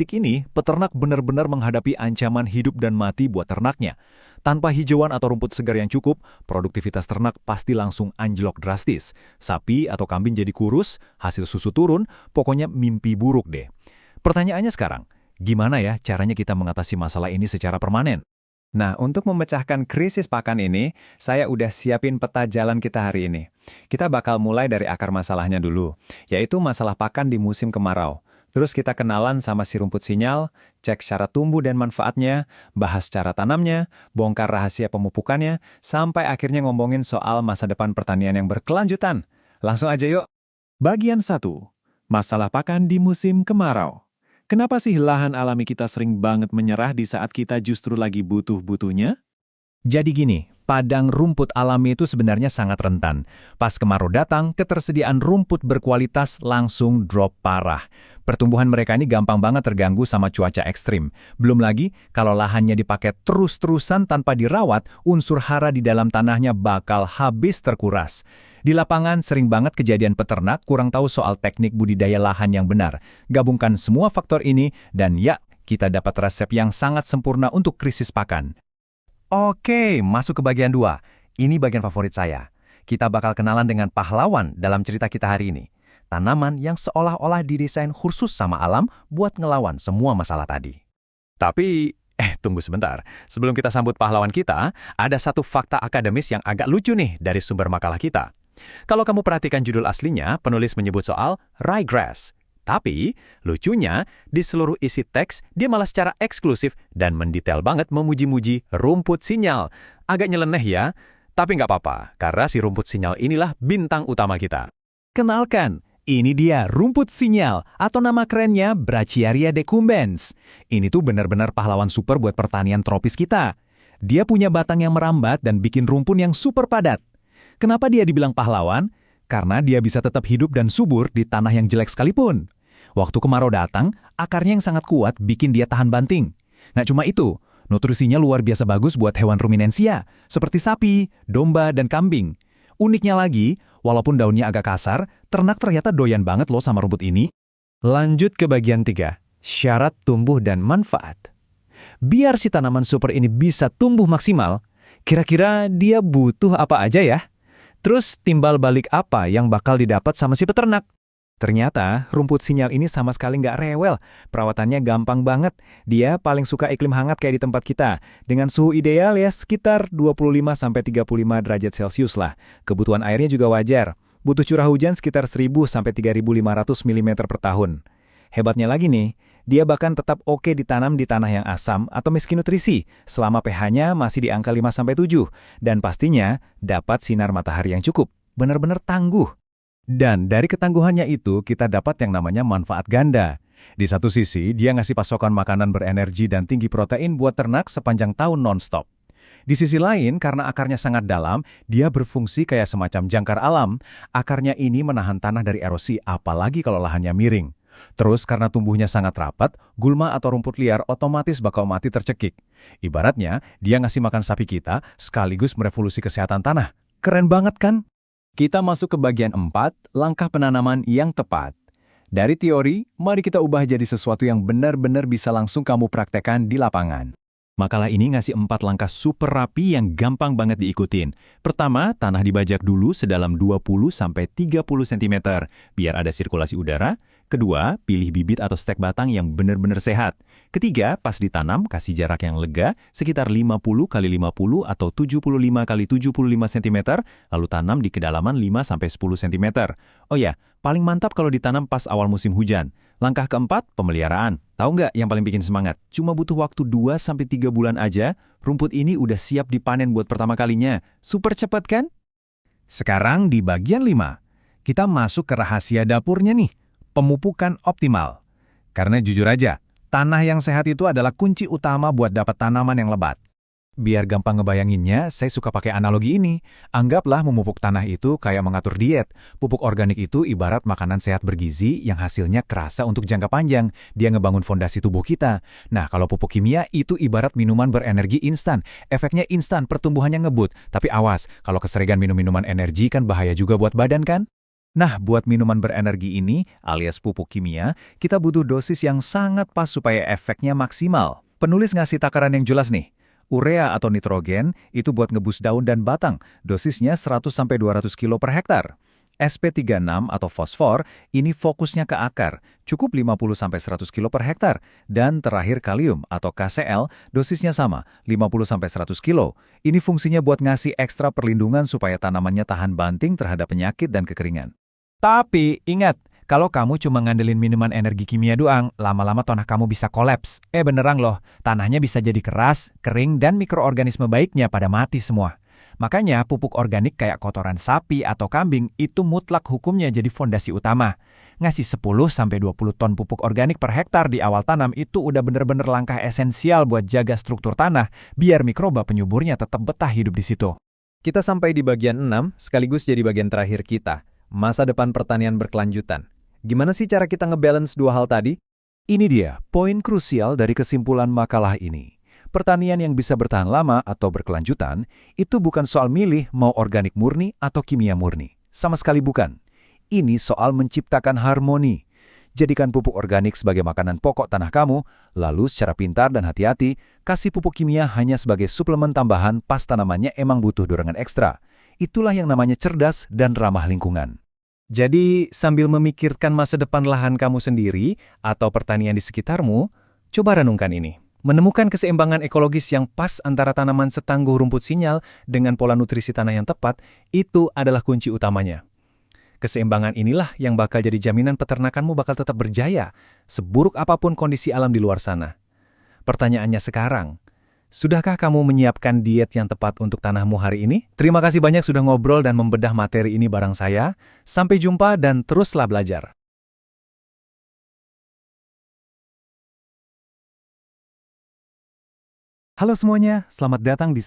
detik ini, peternak benar-benar menghadapi ancaman hidup dan mati buat ternaknya. Tanpa hijauan atau rumput segar yang cukup, produktivitas ternak pasti langsung anjlok drastis. Sapi atau kambing jadi kurus, hasil susu turun, pokoknya mimpi buruk deh. Pertanyaannya sekarang, gimana ya caranya kita mengatasi masalah ini secara permanen? Nah, untuk memecahkan krisis pakan ini, saya udah siapin peta jalan kita hari ini. Kita bakal mulai dari akar masalahnya dulu, yaitu masalah pakan di musim kemarau. Terus kita kenalan sama si rumput sinyal, cek syarat tumbuh dan manfaatnya, bahas cara tanamnya, bongkar rahasia pemupukannya, sampai akhirnya ngomongin soal masa depan pertanian yang berkelanjutan. Langsung aja yuk. Bagian 1. Masalah pakan di musim kemarau. Kenapa sih lahan alami kita sering banget menyerah di saat kita justru lagi butuh-butuhnya? Jadi gini, padang rumput alami itu sebenarnya sangat rentan. Pas kemarau datang, ketersediaan rumput berkualitas langsung drop parah. Pertumbuhan mereka ini gampang banget terganggu sama cuaca ekstrim. Belum lagi, kalau lahannya dipakai terus-terusan tanpa dirawat, unsur hara di dalam tanahnya bakal habis terkuras. Di lapangan sering banget kejadian peternak kurang tahu soal teknik budidaya lahan yang benar. Gabungkan semua faktor ini dan ya, kita dapat resep yang sangat sempurna untuk krisis pakan. Oke, masuk ke bagian 2. Ini bagian favorit saya. Kita bakal kenalan dengan pahlawan dalam cerita kita hari ini. Tanaman yang seolah-olah didesain khusus sama alam buat ngelawan semua masalah tadi. Tapi, tunggu sebentar. Sebelum kita sambut pahlawan kita, ada satu fakta akademis yang agak lucu nih dari sumber makalah kita. Kalau kamu perhatikan judul aslinya, penulis menyebut soal ryegrass. Tapi, lucunya, di seluruh isi teks, dia malah secara eksklusif dan mendetail banget memuji-muji rumput sinyal. Agak nyeleneh ya, tapi nggak apa-apa, karena si rumput sinyal inilah bintang utama kita. Kenalkan, ini dia rumput sinyal, atau nama kerennya Brachiaria decumbens. Ini tuh benar-benar pahlawan super buat pertanian tropis kita. Dia punya batang yang merambat dan bikin rumpun yang super padat. Kenapa dia dibilang pahlawan? Karena dia bisa tetap hidup dan subur di tanah yang jelek sekalipun. Waktu kemarau datang, akarnya yang sangat kuat bikin dia tahan banting. Nggak cuma itu, nutrisinya luar biasa bagus buat hewan ruminansia, seperti sapi, domba, dan kambing. Uniknya lagi, walaupun daunnya agak kasar, ternak ternyata doyan banget loh sama rumput ini. Lanjut ke bagian 3, syarat tumbuh dan manfaat. Biar si tanaman super ini bisa tumbuh maksimal, kira-kira dia butuh apa aja ya? Terus timbal balik apa yang bakal didapat sama si peternak? Ternyata rumput sinyal ini sama sekali nggak rewel. Perawatannya gampang banget. Dia paling suka iklim hangat kayak di tempat kita. Dengan suhu ideal ya sekitar 25-35 derajat Celcius lah. Kebutuhan airnya juga wajar. Butuh curah hujan sekitar 1000-3500 mm per tahun. Hebatnya lagi nih, dia bahkan tetap oke ditanam di tanah yang asam atau miskin nutrisi selama pH-nya masih di angka 5-7 dan pastinya dapat sinar matahari yang cukup. Benar-benar tangguh. Dan dari ketangguhannya itu kita dapat yang namanya manfaat ganda. Di satu sisi, dia ngasih pasokan makanan berenergi dan tinggi protein buat ternak sepanjang tahun non-stop. Di sisi lain, karena akarnya sangat dalam, dia berfungsi kayak semacam jangkar alam. Akarnya ini menahan tanah dari erosi, apalagi kalau lahannya miring. Terus karena tumbuhnya sangat rapat, gulma atau rumput liar otomatis bakal mati tercekik. Ibaratnya, dia ngasih makan sapi kita sekaligus merevolusi kesehatan tanah. Keren banget kan? Kita masuk ke bagian 4, langkah penanaman yang tepat. Dari teori, mari kita ubah jadi sesuatu yang benar-benar bisa langsung kamu praktekkan di lapangan. Makalah ini ngasih 4 langkah super rapi yang gampang banget diikutin. Pertama, tanah dibajak dulu sedalam 20-30 cm, biar ada sirkulasi udara. Kedua, pilih bibit atau stek batang yang benar-benar sehat. Ketiga, pas ditanam, kasih jarak yang lega, sekitar 50 x 50 atau 75 x 75 cm, lalu tanam di kedalaman 5-10 cm. Oh ya, paling mantap kalau ditanam pas awal musim hujan. Langkah keempat, pemeliharaan. Tahu nggak yang paling bikin semangat? Cuma butuh waktu 2-3 bulan aja, rumput ini udah siap dipanen buat pertama kalinya. Super cepat kan? Sekarang di bagian 5, kita masuk ke rahasia dapurnya nih. Pemupukan optimal. Karena jujur aja, tanah yang sehat itu adalah kunci utama buat dapat tanaman yang lebat. Biar gampang ngebayanginnya, saya suka pakai analogi ini. Anggaplah memupuk tanah itu kayak mengatur diet. Pupuk organik itu ibarat makanan sehat bergizi yang hasilnya kerasa untuk jangka panjang. Dia ngebangun fondasi tubuh kita. Nah, kalau pupuk kimia itu ibarat minuman berenergi instan. Efeknya instan, pertumbuhannya ngebut. Tapi awas, kalau keseringan minum minuman energi kan bahaya juga buat badan kan? Nah, buat minuman berenergi ini, alias pupuk kimia, kita butuh dosis yang sangat pas supaya efeknya maksimal. Penulis ngasih takaran yang jelas nih. Urea atau nitrogen itu buat ngebus daun dan batang, dosisnya 100-200 kilo per hektar. SP36 atau fosfor, ini fokusnya ke akar, cukup 50-100 kilo per hektar. Dan terakhir kalium atau KCl, dosisnya sama, 50-100 kilo. Ini fungsinya buat ngasih ekstra perlindungan supaya tanamannya tahan banting terhadap penyakit dan kekeringan. Tapi ingat, kalau kamu cuma ngandelin minuman energi kimia doang, lama-lama tanah kamu bisa kolaps. Beneran loh, tanahnya bisa jadi keras, kering, dan mikroorganisme baiknya pada mati semua. Makanya pupuk organik kayak kotoran sapi atau kambing itu mutlak hukumnya jadi fondasi utama. Ngasih 10-20 ton pupuk organik per hektar di awal tanam itu udah bener-bener langkah esensial buat jaga struktur tanah, biar mikroba penyuburnya tetap betah hidup di situ. Kita sampai di bagian 6, sekaligus jadi bagian terakhir kita. Masa depan pertanian berkelanjutan. Gimana sih cara kita ngebalance dua hal tadi? Ini dia, poin krusial dari kesimpulan makalah ini. Pertanian yang bisa bertahan lama atau berkelanjutan, itu bukan soal milih mau organik murni atau kimia murni. Sama sekali bukan. Ini soal menciptakan harmoni. Jadikan pupuk organik sebagai makanan pokok tanah kamu, lalu secara pintar dan hati-hati, kasih pupuk kimia hanya sebagai suplemen tambahan pas tanamannya emang butuh dorongan ekstra. Itulah yang namanya cerdas dan ramah lingkungan. Jadi, sambil memikirkan masa depan lahan kamu sendiri atau pertanian di sekitarmu, coba renungkan ini. Menemukan keseimbangan ekologis yang pas antara tanaman setangguh rumput sinyal dengan pola nutrisi tanah yang tepat, itu adalah kunci utamanya. Keseimbangan inilah yang bakal jadi jaminan peternakanmu bakal tetap berjaya, seburuk apapun kondisi alam di luar sana. Pertanyaannya sekarang, sudahkah kamu menyiapkan diet yang tepat untuk tanahmu hari ini? Terima kasih banyak sudah ngobrol dan membedah materi ini bareng saya. Sampai jumpa dan teruslah belajar. Halo semuanya, selamat datang di